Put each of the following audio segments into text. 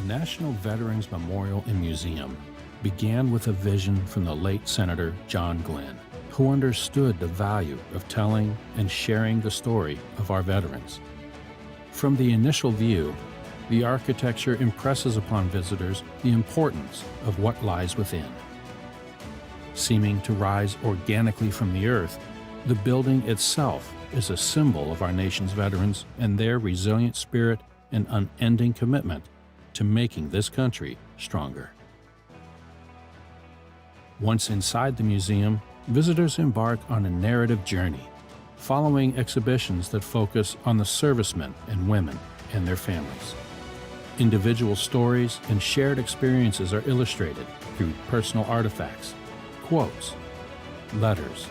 The National Veterans Memorial and Museum began with a vision from the late Senator John Glenn, who understood the value of telling and sharing the story of our veterans. From the initial view, the architecture impresses upon visitors the importance of what lies within. Seeming to rise organically from the earth, the building itself is a symbol of our nation's veterans and their resilient spirit and unending commitment to making this country stronger. Once inside the museum, visitors embark on a narrative journey, following exhibitions that focus on the servicemen and women and their families. Individual stories and shared experiences are illustrated through personal artifacts, quotes, letters,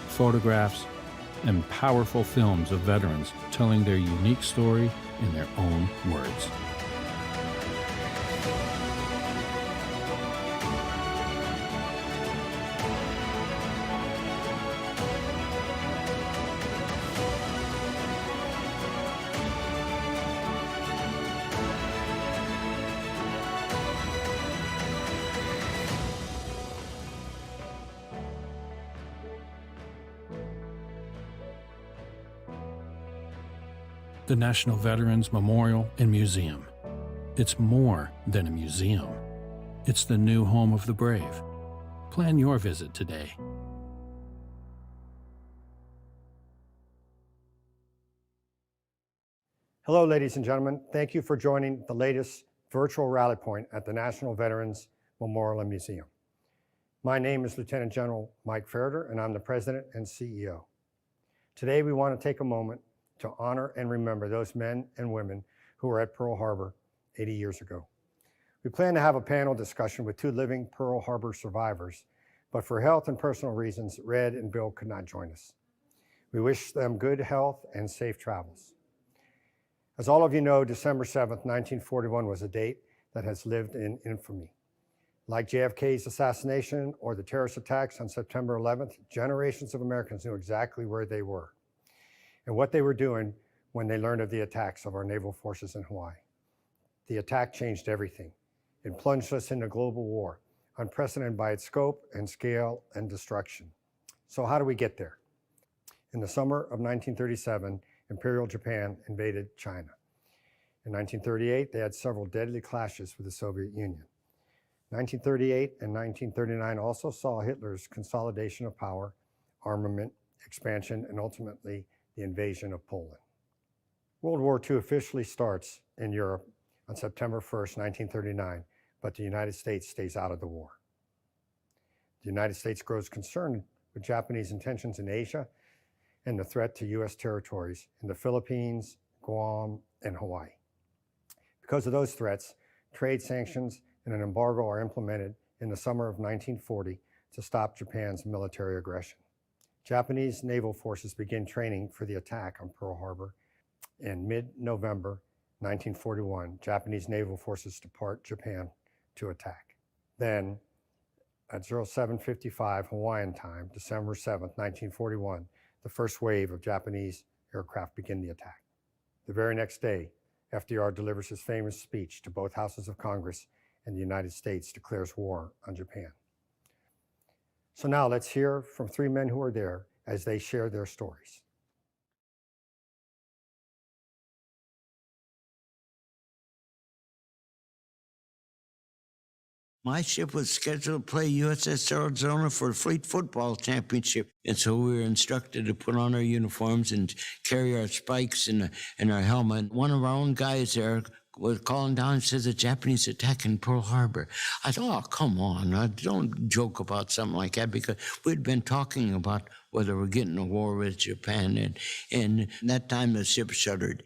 photographs, and powerful films of veterans telling their unique story in their own words. The National Veterans Memorial and Museum. It's more than a museum. It's the new home of the brave. Plan your visit today. Hello, ladies and gentlemen. Thank you for joining the latest virtual rally point at the National Veterans Memorial and Museum. My name is Lieutenant General Mike Ferreter, and I'm the President and CEO. Today, we want to take a moment to honor and remember those men and women who were at Pearl Harbor 80 years ago. We plan to have a panel discussion with two living Pearl Harbor survivors, but for health and personal reasons, Red and Bill could not join us. We wish them good health and safe travels. As all of you know, December 7th, 1941 was a date that has lived in infamy. Like JFK's assassination or the terrorist attacks on September 11th, generations of Americans knew exactly where they were and what they were doing when they learned of the attacks of our naval forces in Hawaii. The attack changed everything. It plunged us into global war, unprecedented by its scope and scale and destruction. So how do we get there? In the summer of 1937, Imperial Japan invaded China. In 1938, they had several deadly clashes with the Soviet Union. 1938 and 1939 also saw Hitler's consolidation of power, armament, expansion, and ultimately the invasion of Poland. World War II officially starts in Europe on September 1st, 1939, but the United States stays out of the war. The United States grows concerned with Japanese intentions in Asia and the threat to U.S. territories in the Philippines, Guam, and Hawaii. Because of those threats, trade sanctions and an embargo are implemented in the summer of 1940 to stop Japan's military aggression. Japanese naval forces begin training for the attack on Pearl Harbor. In mid-November 1941, Japanese naval forces depart Japan to attack. Then, at 07:55 Hawaiian time, December 7th, 1941, the first wave of Japanese aircraft begin the attack. The very next day, FDR delivers his famous speech to both houses of Congress, and the United States declares war on Japan. So now let's hear from three men who are there as they share their stories. My ship was scheduled to play USS Arizona for a fleet football championship. And so we were instructed to put on our uniforms and carry our spikes and our helmet. One of our own guys there was calling down and says the Japanese attack in Pearl Harbor. I thought, oh, come on, don't joke about something like that, because we'd been talking about whether we're getting a war with Japan, and that time the ship shuddered.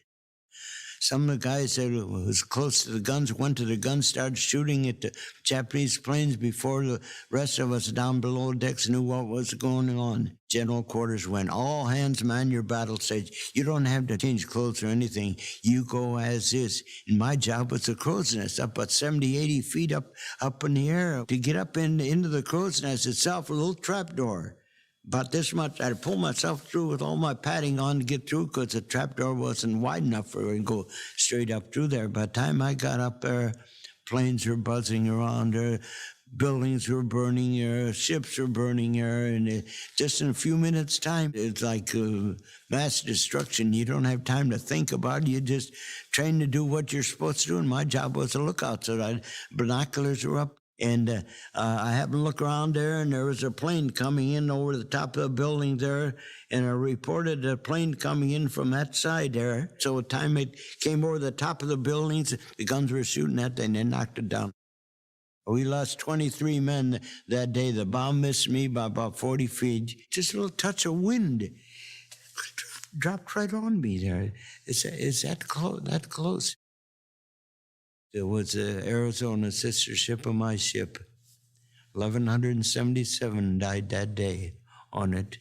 Some of the guys that was close to the guns went to the guns, started shooting at the Japanese planes before the rest of us down below decks knew what was going on. General quarters went, all hands man your battle stage. You don't have to change clothes or anything. You go as is. And my job was the crow's nest, up about 70, 80 feet up in the air. To get up into the crow's nest itself, a little trap door. about this much. I had to pull myself through with all my padding on to get through because the trapdoor wasn't wide enough for it to go straight up through there. By the time I got up there, planes were buzzing around there, buildings were burning here, ships were burning here, and just in a few minutes' time, it's like mass destruction. You don't have time to think about it. You just train to do what you're supposed to do, and my job was to look out. So binoculars were up, and I happened to look around there, and there was a plane coming in over the top of the building there, and I reported a plane coming in from that side there. So by the time it came over the top of the buildings, the guns were shooting at it, and they knocked it down. We lost 23 men that day. The bomb missed me by about 40 feet. Just a little touch of wind dropped right on me there. It's that close. There was an Arizona sister ship of my ship. 1,177 died that day on it,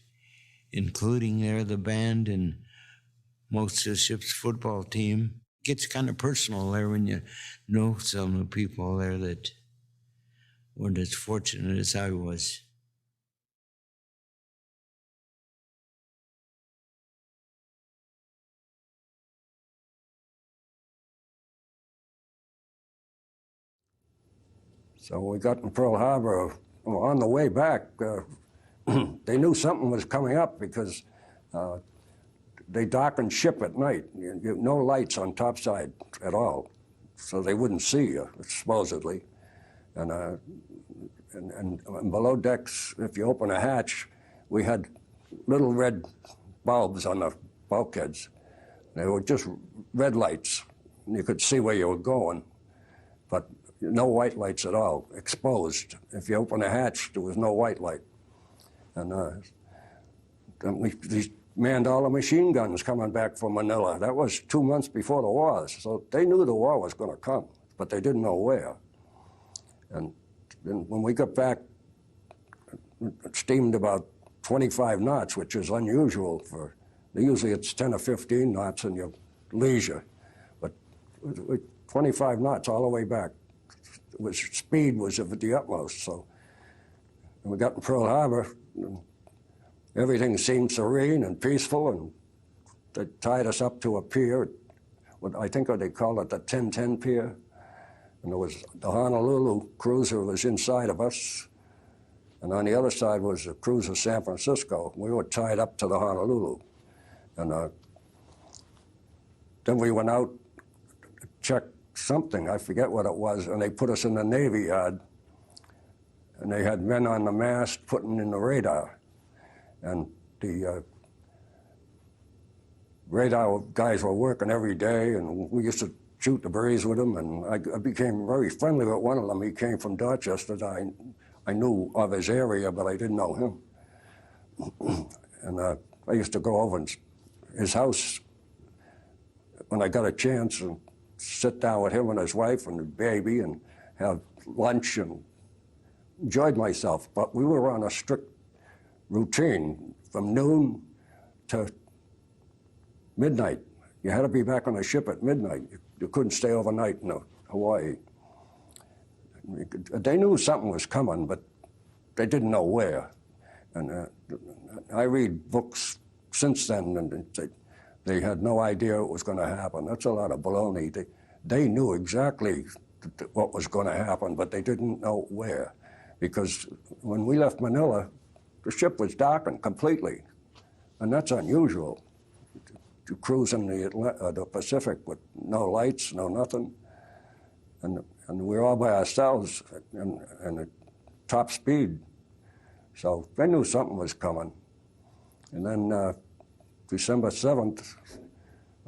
including there the band and most of the ship's football team. It gets kind of personal there when you know some of the people there that weren't as fortunate as I was. So we got in Pearl Harbor. On the way back, they knew something was coming up because they darkened ship at night. No lights on topside at all, so they wouldn't see you, supposedly. And below decks, if you open a hatch, we had little red bulbs on the bulkheads. They were just red lights. You could see where you were going, but no white lights at all, exposed. If you open a hatch, there was no white light. And these manned all the machine guns coming back from Manila. That was 2 months before the war, so they knew the war was going to come, but they didn't know where. And then when we got back, it steamed about 25 knots, which is unusual for, usually it's 10 or 15 knots in your leisure, but 25 knots all the way back. Speed was at the utmost, so when we got in Pearl Harbor, everything seemed serene and peaceful, and they tied us up to a pier, what I think they call it the 1010 pier, and there was the Honolulu cruiser was inside of us, and on the other side was the cruiser San Francisco. We were tied up to the Honolulu, and then we went out to check something, I forget what it was, and they put us in the Navy Yard, and they had men on the mast putting in the radar, and the radar guys were working every day, and we used to shoot the breeze with them, and I became very friendly with one of them. He came from Dorchester. I knew of his area, but I didn't know him. And I used to go over to his house when I got a chance and sit down with him and his wife and the baby and have lunch and enjoyed myself. But we were on a strict routine from noon to midnight. You had to be back on the ship at midnight. You couldn't stay overnight in Hawaii. They knew something was coming, but they didn't know where. And I read books since then, and they had no idea it was going to happen. That's a lot of baloney. They knew exactly what was going to happen, but they didn't know where. Because when we left Manila, the ship was darkened completely, and that's unusual. To cruise in the Pacific with no lights, no nothing, and we were all by ourselves and at top speed. So they knew something was coming. And then December 7th,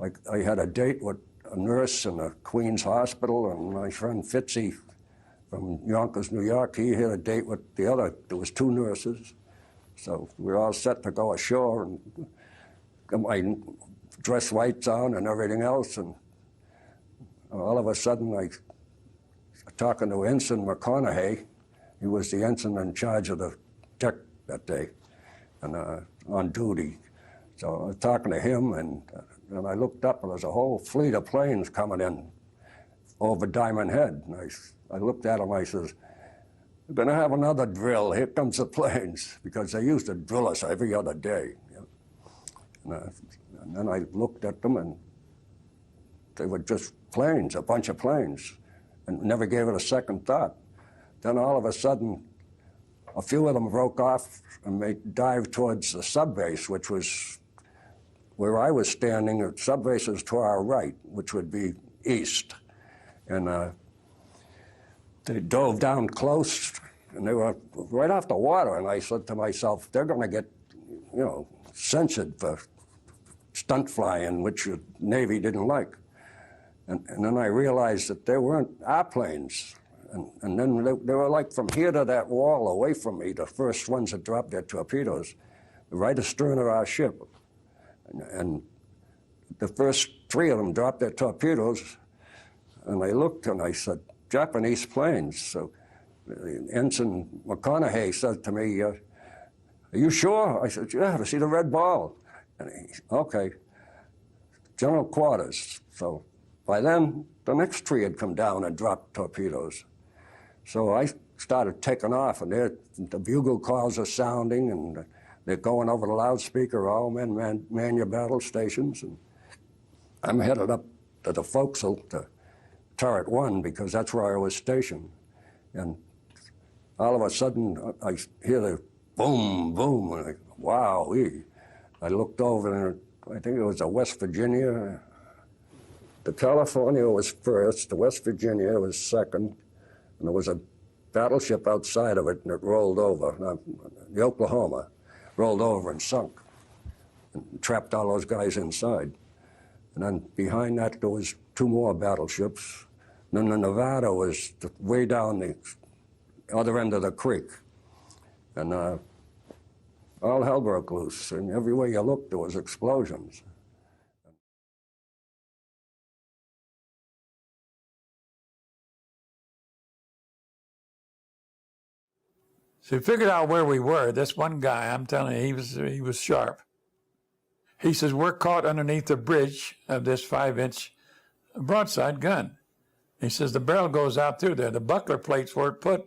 I had a date with a nurse in the Queens Hospital, and my friend Fitzy from Yonkers, New York, he had a date with there was 2 nurses. So we were all set to go ashore, and got my dress lights on and everything else, and all of a sudden I talking to Ensign McConaughey. He was the ensign in charge of the deck that day and on duty. So I was talking to him, and I looked up, and there was a whole fleet of planes coming in over Diamond Head. And I looked at him, I says, we're going to have another drill. Here comes the planes, because they used to drill us every other day. And then I looked at them, and they were just planes, a bunch of planes, and never gave it a second thought. Then all of a sudden, a few of them broke off and they dived towards the subbase, which was where I was standing. The subbase was to our right, which would be east. And they dove down close, and they were right off the water. And I said to myself, they're going to get, censored for stunt flying, which the Navy didn't like. And then I realized that they weren't our planes. And then they were like from here to that wall away from me, the first ones that dropped their torpedoes, right astern of our ship. And the first three of them dropped their torpedoes, and I looked and I said, Japanese planes. So Ensign McConaughey said to me, are you sure? I said, yeah, to see the red ball. And okay, general quarters. So by then, the next tree had come down and dropped torpedoes. So I started taking off, and the bugle calls are sounding, and they're going over the loudspeaker, all men man your battle stations. And I'm headed up to the forecastle to turret 1, because that's where I was stationed. And all of a sudden, I hear the boom, boom, and wow. I looked over, and I think it was a West Virginia. The California was first, the West Virginia was second, and there was a battleship outside of it, and it rolled over. The Oklahoma rolled over and sunk, and trapped all those guys inside. And then behind that, there was 2 more battleships. And then the Nevada was way down the other end of the creek. And all hell broke loose, and everywhere you looked, there was explosions. So he figured out where we were. This one guy, I'm telling you, he was sharp. He says, we're caught underneath the bridge of this 5-inch broadside gun. He says, the barrel goes out through there. The buckler plates were put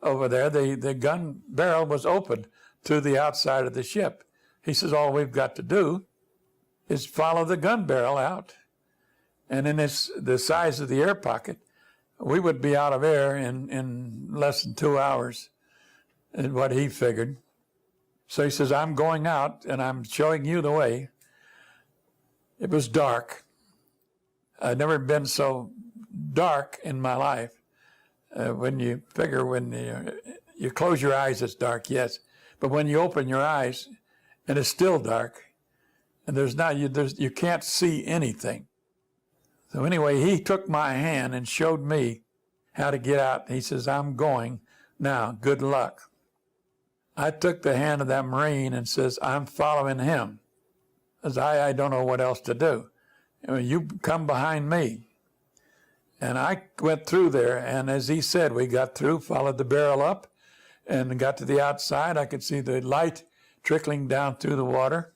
over there. The gun barrel was open to the outside of the ship. He says, all we've got to do is follow the gun barrel out. And in the size of the air pocket, we would be out of air in less than 2 hours, is what he figured. So he says, I'm going out and I'm showing you the way. It was dark. I'd never been so dark in my life. When you figure when you close your eyes, it's dark, yes. But when you open your eyes and it's still dark, and you can't see anything. So anyway, he took my hand and showed me how to get out. He says, I'm going now, good luck. I took the hand of that Marine and says, I'm following him, because I don't know what else to do. You come behind me. And I went through there, and as he said, we got through, followed the barrel up, and got to the outside. I could see the light trickling down through the water.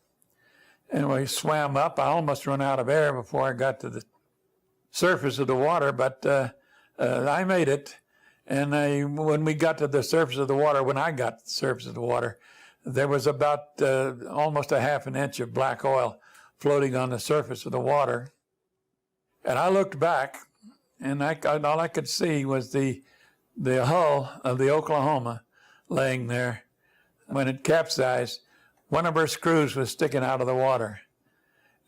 And we swam up. I almost ran out of air before I got to the surface of the water, but I made it. And when we got to the surface of the water, when I got to the surface of the water, there was about almost a half an inch of black oil floating on the surface of the water. And I looked back, and all I could see was the hull of the Oklahoma laying there. When it capsized, one of her screws was sticking out of the water.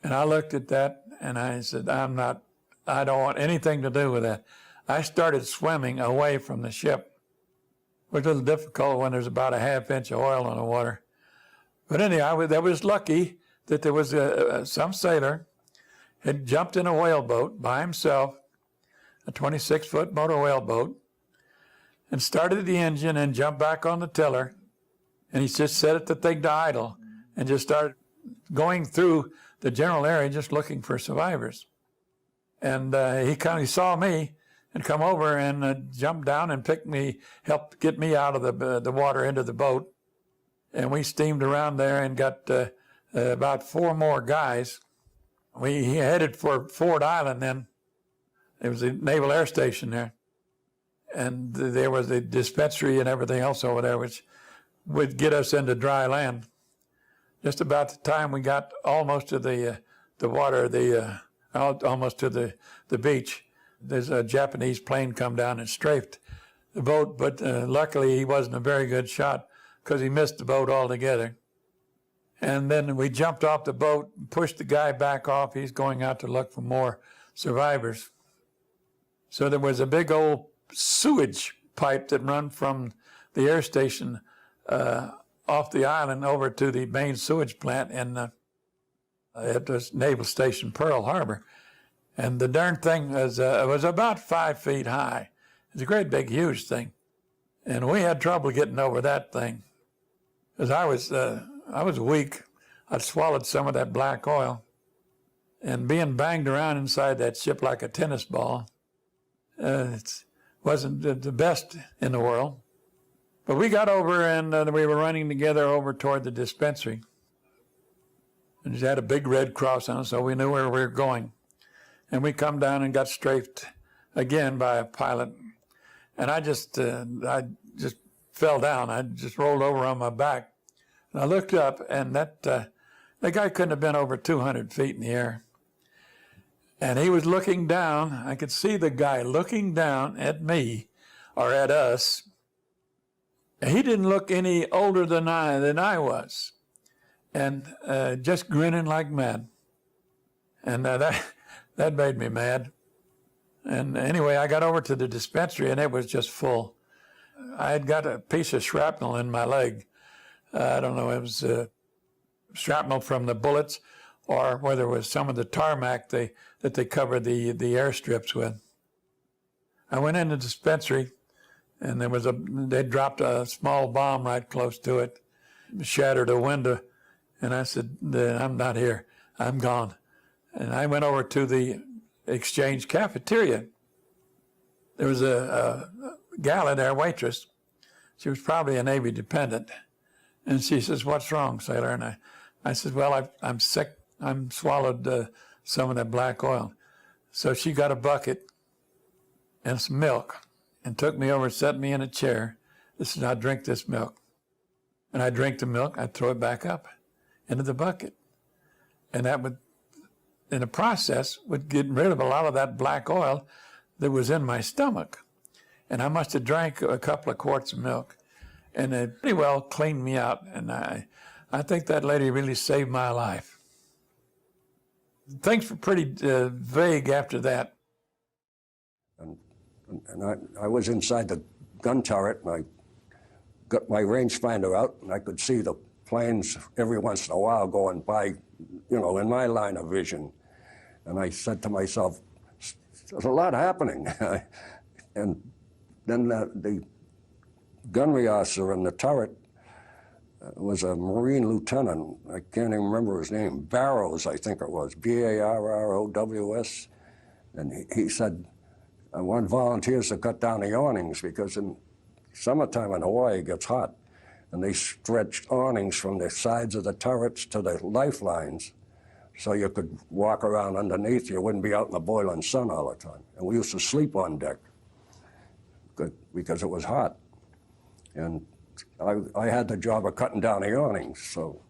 And I looked at that, and I said, I don't want anything to do with that. I started swimming away from the ship. It was a little difficult when there's about a half inch of oil in the water. But anyhow, that was lucky that there was some sailor had jumped in a whaleboat by himself, a 26-foot motor whaleboat, and started the engine and jumped back on the tiller. And he just set the thing to idle and just started going through the general area just looking for survivors. And he saw me and come over and jumped down and helped get me out of the water into the boat. And we steamed around there and got about 4 more guys. He headed for Ford Island then. It was a naval air station there. and there was a dispensary and everything else over there, which would get us into dry land. Just about the time we got almost to the water, almost to the beach, there's a Japanese plane come down and strafed the boat, but luckily he wasn't a very good shot because he missed the boat altogether. And then we jumped off the boat, pushed the guy back off. He's going out to look for more survivors. So there was a big old sewage pipe that run from the air station off the island over to the main sewage plant at the Naval Station, Pearl Harbor. And the darn thing was about 5 feet high. It's a great big, huge thing. And we had trouble getting over that thing. Because I was weak. I'd swallowed some of that black oil. And being banged around inside that ship like a tennis ball, it wasn't the best in the world. But we got over, and we were running together over toward the dispensary. And it had a big red cross on it, so we knew where we were going. And we come down and got strafed again by a pilot. And I just fell down. I just rolled over on my back. And I looked up, and that guy couldn't have been over 200 feet in the air. And he was looking down. I could see the guy looking down at me, or at us. He didn't look any older than I was, and just grinning like mad. And that made me mad. And anyway, I got over to the dispensary, and it was just full. I had got a piece of shrapnel in my leg. I don't know, it was shrapnel from the bullets, or whether it was some of the tarmac that they covered the airstrips with. I went in the dispensary, and they dropped a small bomb right close to it, shattered a window, and I said, I'm not here, I'm gone. And I went over to the exchange cafeteria. There was a gal in there, waitress. She was probably a Navy dependent. And she says, "What's wrong, sailor?" And I said, "Well, I'm sick. I'm swallowed some of that black oil." So she got a bucket and some milk and took me over and set me in a chair. This is, "Now drink this milk." And I drink the milk, I throw it back up into the bucket. And that would, in the process, would get rid of a lot of that black oil that was in my stomach. And I must have drank a couple of quarts of milk. And it pretty well cleaned me out. And I think that lady really saved my life. Things were pretty vague after that. And I was inside the gun turret, and I got my rangefinder out, and I could see the planes every once in a while going by, in my line of vision. And I said to myself, there's a lot happening. And then the gunnery officer in the turret was a Marine lieutenant. I can't even remember his name. Barrows, I think it was, Barrows. And he said, "I want volunteers to cut down the awnings, because in summertime in Hawaii it gets hot. And they stretched awnings from the sides of the turrets to the lifelines, so you could walk around underneath. You wouldn't be out in the boiling sun all the time. And we used to sleep on deck because it was hot. And I had the job of cutting down the awnings, so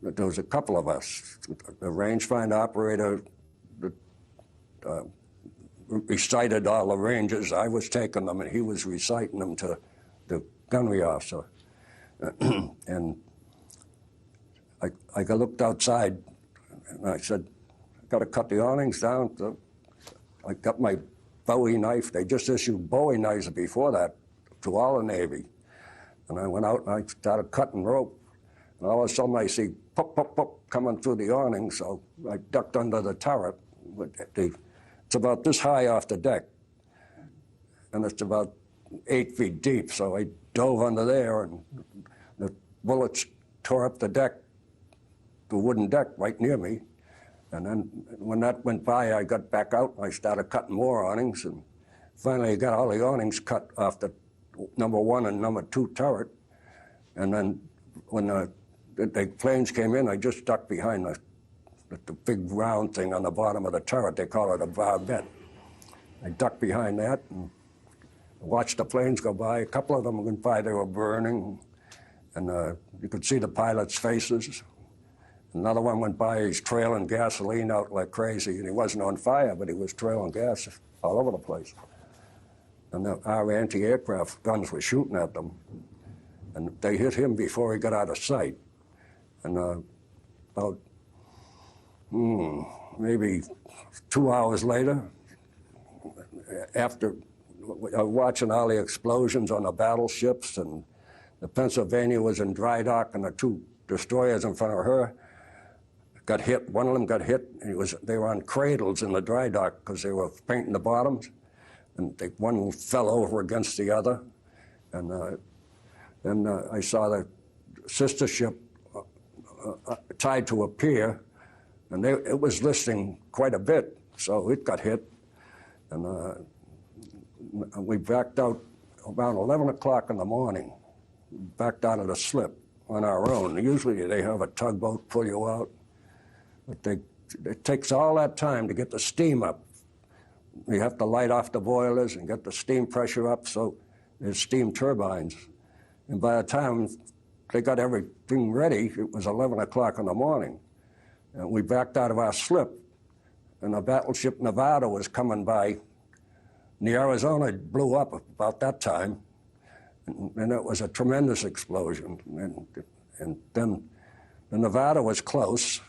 there was a couple of us. The rangefinder operator recited all the ranges. I was taking them, and he was reciting them to the gunnery officer. And I looked outside, and I said, "I got to cut the awnings down." So I got my Bowie knife. They just issued Bowie knives before that to all the Navy. And I went out and I started cutting rope. And all of a sudden I see pop, pop, pop coming through the awning, so I ducked under the turret. It's about this high off the deck, and it's about 8 feet deep, so I dove under there, and the bullets tore up the deck, the wooden deck right near me. And then when that went by, I got back out and I started cutting more awnings, and finally I got all the awnings cut off the number 1 and number 2 turret. And then when the planes came in, I just ducked behind the big round thing on the bottom of the turret. They call it a barbette. I ducked behind that, and watched the planes go by. A couple of them went by, they were burning, and you could see the pilots' faces. Another one went by, he's trailing gasoline out like crazy, and he wasn't on fire, but he was trailing gas all over the place. And our anti-aircraft guns were shooting at them, and they hit him before he got out of sight. And about maybe 2 hours later, after watching all the explosions on the battleships, and the Pennsylvania was in dry dock, and the two destroyers in front of her got hit. One of them got hit, and they were on cradles in the dry dock because they were painting the bottoms, and one fell over against the other. And then I saw the sister ship tied to a pier, and it was listing quite a bit, so it got hit. And we backed out about 11 o'clock in the morning, backed out of the slip on our own. Usually they have a tugboat pull you out, but it takes all that time to get the steam up. You have to light off the boilers and get the steam pressure up, so there's steam turbines. And by the time they got everything ready, it was 11 o'clock in the morning. And we backed out of our slip, and the battleship Nevada was coming by. And the Arizona blew up about that time, and it was a tremendous explosion. And then the Nevada was close,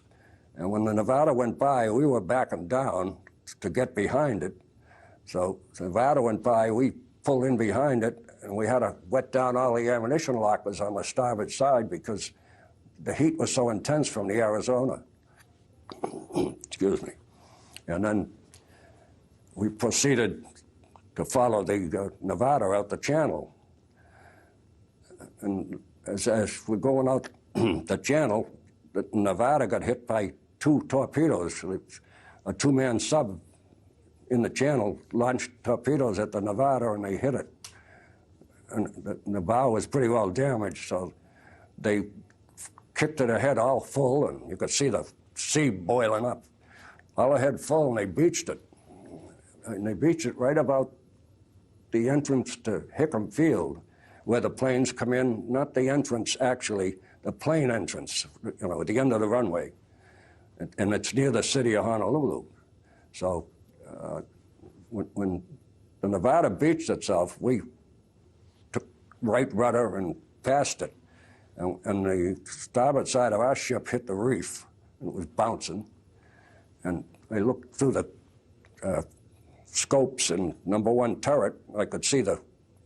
and when the Nevada went by, we were backing down to get behind it. So the Nevada went by, we pulled in behind it, and we had to wet down all the ammunition lockers on the starboard side because the heat was so intense from the Arizona. Excuse me. And then we proceeded to follow the Nevada out the channel. And as we're going out the channel, the Nevada got hit by two torpedoes. A two-man sub in the channel launched torpedoes at the Nevada, and they hit it. And the bow was pretty well damaged, so they kicked it ahead all full, and you could see the sea boiling up. All ahead full, and they beached it. And they beached it right about the entrance to Hickam Field, where the planes come in, not the entrance actually, the plane entrance, at the end of the runway. And it's near the city of Honolulu. So when the Nevada beached itself, we took right rudder and passed it. And the starboard side of our ship hit the reef, and it was bouncing. And I looked through the scopes in #1 turret. I could see the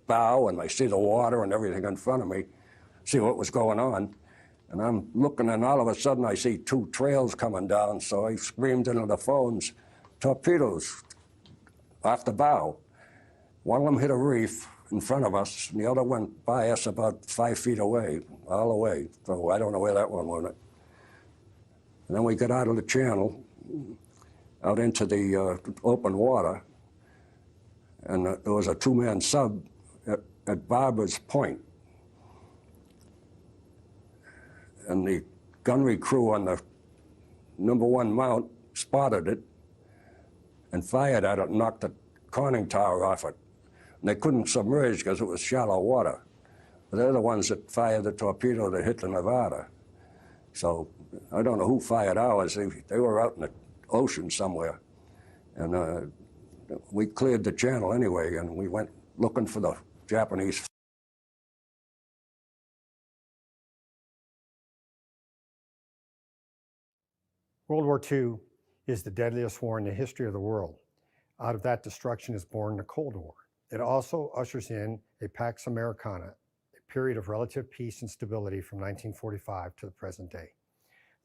bow, and I see the water and everything in front of me, see what was going on. And I'm looking, and all of a sudden I see two trails coming down, so I screamed into the phones, torpedoes off the bow. One of them hit a reef in front of us, and the other went by us about 5 feet away, all the way. So I don't know where that one went. And then we got out of the channel, out into the open water, and there was a two-man sub at Barbara's Point. And the gunnery crew on the #1 mount spotted it and fired at it and knocked the conning tower off it. And they couldn't submerge because it was shallow water. But they're the ones that fired the torpedo that hit the Nevada. So I don't know who fired ours. They were out in the ocean somewhere. And we cleared the channel anyway, and we went looking for the Japanese. World War II is the deadliest war in the history of the world. Out of that destruction is born the Cold War. It also ushers in a Pax Americana, a period of relative peace and stability from 1945 to the present day.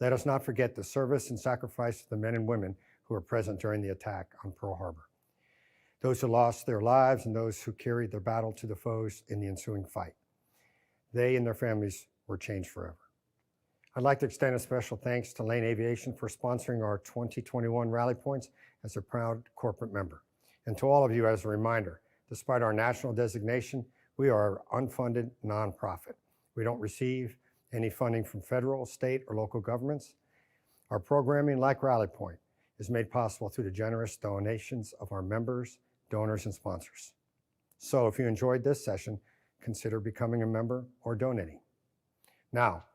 Let us not forget the service and sacrifice of the men and women who were present during the attack on Pearl Harbor, those who lost their lives and those who carried their battle to the foes in the ensuing fight. They and their families were changed forever. I'd like to extend a special thanks to Lane Aviation for sponsoring our 2021 Rally Points as a proud corporate member. And to all of you, as a reminder, despite our national designation, we are an unfunded nonprofit. We don't receive any funding from federal, state, or local governments. Our programming, like Rally Point, is made possible through the generous donations of our members, donors, and sponsors. So if you enjoyed this session, consider becoming a member or donating. Now,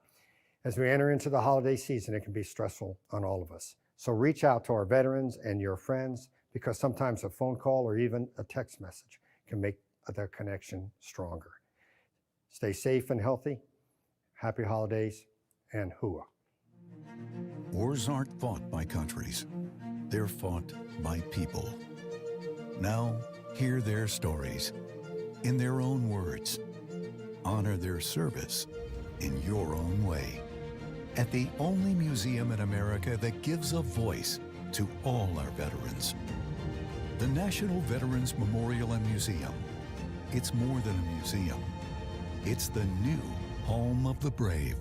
as we enter into the holiday season, it can be stressful on all of us. So reach out to our veterans and your friends, because sometimes a phone call or even a text message can make the connection stronger. Stay safe and healthy. Happy holidays, and hooah. Wars aren't fought by countries. They're fought by people. Now, hear their stories in their own words. Honor their service in your own way. At the only museum in America that gives a voice to all our veterans. The National Veterans Memorial and Museum. It's more than a museum. It's the new home of the brave.